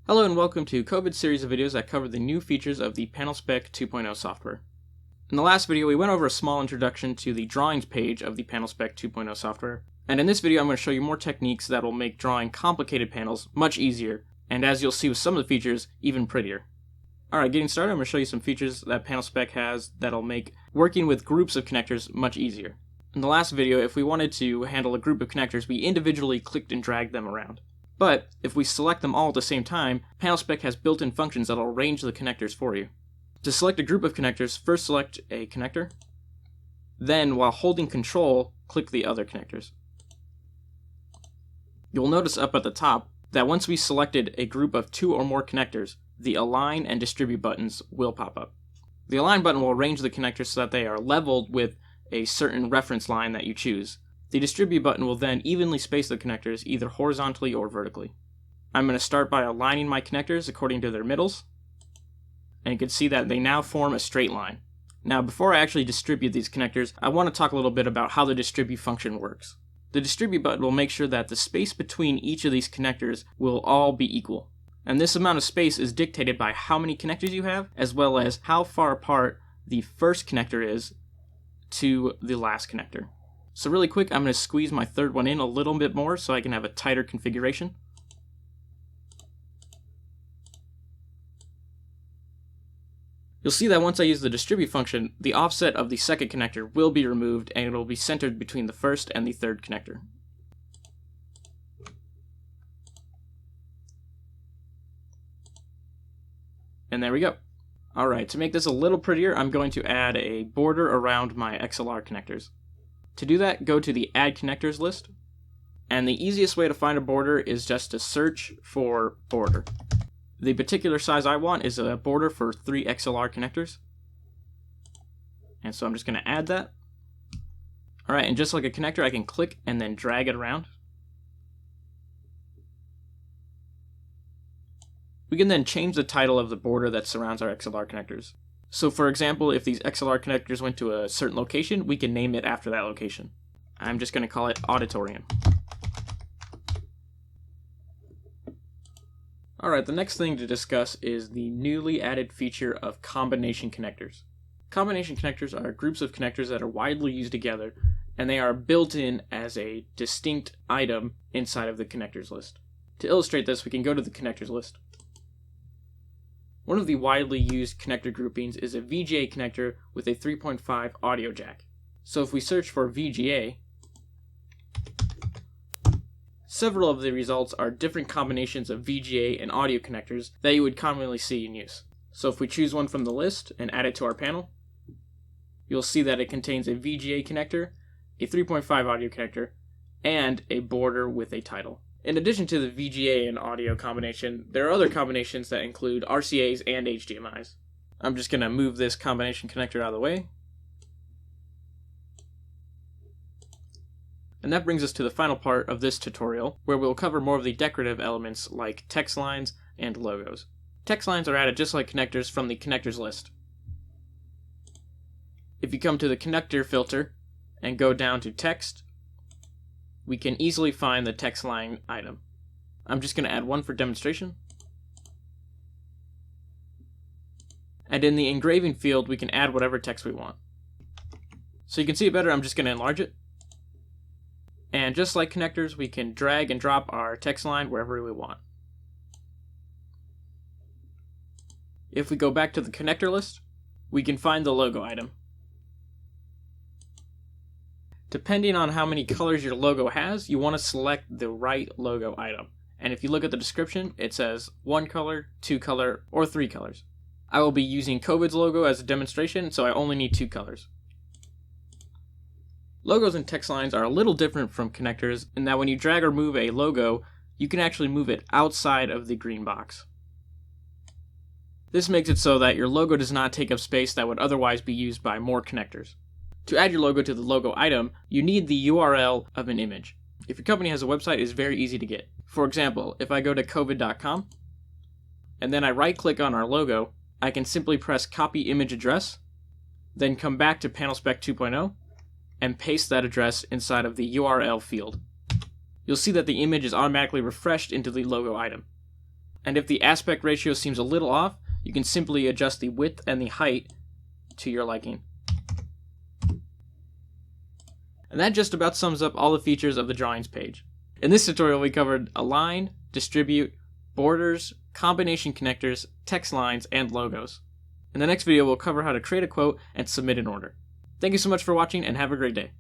Hello and welcome to COVID's series of videos that cover the new features of the PanelSpec 2.0 software. In the last video, we went over a small introduction to the drawings page of the PanelSpec 2.0 software, and in this video I'm going to show you more techniques that will make drawing complicated panels much easier, and as you'll see with some of the features, even prettier. Alright, getting started, I'm going to show you some features that PanelSpec has that'll make working with groups of connectors much easier. In the last video, if we wanted to handle a group of connectors, we individually clicked and dragged them around. But if we select them all at the same time, PanelSpec has built-in functions that'll arrange the connectors for you. To select a group of connectors, first select a connector, then while holding Control, click the other connectors. You'll notice up at the top that once we selected a group of 2 or more connectors, the Align and Distribute buttons will pop up. The Align button will arrange the connectors so that they are leveled with a certain reference line that you choose. The Distribute button will then evenly space the connectors either horizontally or vertically. I'm going to start by aligning my connectors according to their middles, and you can see that they now form a straight line. Now before I actually distribute these connectors, I want to talk a little bit about how the Distribute function works. The Distribute button will make sure that the space between each of these connectors will all be equal. And this amount of space is dictated by how many connectors you have, as well as how far apart the first connector is to the last connector. So really quick, I'm going to squeeze my third one in a little bit more so I can have a tighter configuration. You'll see that once I use the distribute function, the offset of the second connector will be removed and it will be centered between the first and the third connector. And there we go. Alright, to make this a little prettier, I'm going to add a border around my XLR connectors. To do that, go to the Add Connectors list, and the easiest way to find a border is just to search for border. The particular size I want is a border for 3 XLR connectors, and so I'm just going to add that. Alright, and just like a connector, I can click and then drag it around. We can then change the title of the border that surrounds our XLR connectors. So for example, if these XLR connectors went to a certain location, we can name it after that location. I'm just going to call it Auditorium. Alright, the next thing to discuss is the newly added feature of combination connectors. Combination connectors are groups of connectors that are widely used together, and they are built in as a distinct item inside of the connectors list. To illustrate this, we can go to the connectors list. One of the widely used connector groupings is a VGA connector with a 3.5 audio jack. So if we search for VGA, several of the results are different combinations of VGA and audio connectors that you would commonly see in use. So if we choose one from the list and add it to our panel, you'll see that it contains a VGA connector, a 3.5 audio connector, and a border with a title. In addition to the VGA and audio combination, there are other combinations that include RCAs and HDMIs. I'm just going to move this combination connector out of the way. And that brings us to the final part of this tutorial, where we'll cover more of the decorative elements like text lines and logos. Text lines are added just like connectors from the connectors list. If you come to the connector filter and go down to text, we can easily find the text line item. I'm just going to add one for demonstration. And in the engraving field, we can add whatever text we want. So you can see it better, I'm just going to enlarge it. And just like connectors, we can drag and drop our text line wherever we want. If we go back to the connector list, we can find the logo item. Depending on how many colors your logo has, you want to select the right logo item. And if you look at the description, it says 1 color, 2 color, or 3 colors. I will be using COVID's logo as a demonstration, so I only need 2 colors. Logos and text lines are a little different from connectors in that when you drag or move a logo, you can actually move it outside of the green box. This makes it so that your logo does not take up space that would otherwise be used by more connectors. To add your logo to the logo item, you need the URL of an image. If your company has a website, it's very easy to get. For example, if I go to covid.com, and then I right-click on our logo, I can simply press Copy Image Address, then come back to PanelSpec 2.0, and paste that address inside of the URL field. You'll see that the image is automatically refreshed into the logo item. And if the aspect ratio seems a little off, you can simply adjust the width and the height to your liking. And that just about sums up all the features of the drawings page. In this tutorial, we covered align, distribute, borders, combination connectors, text lines, and logos. In the next video, we'll cover how to create a quote and submit an order. Thank you so much for watching, and have a great day.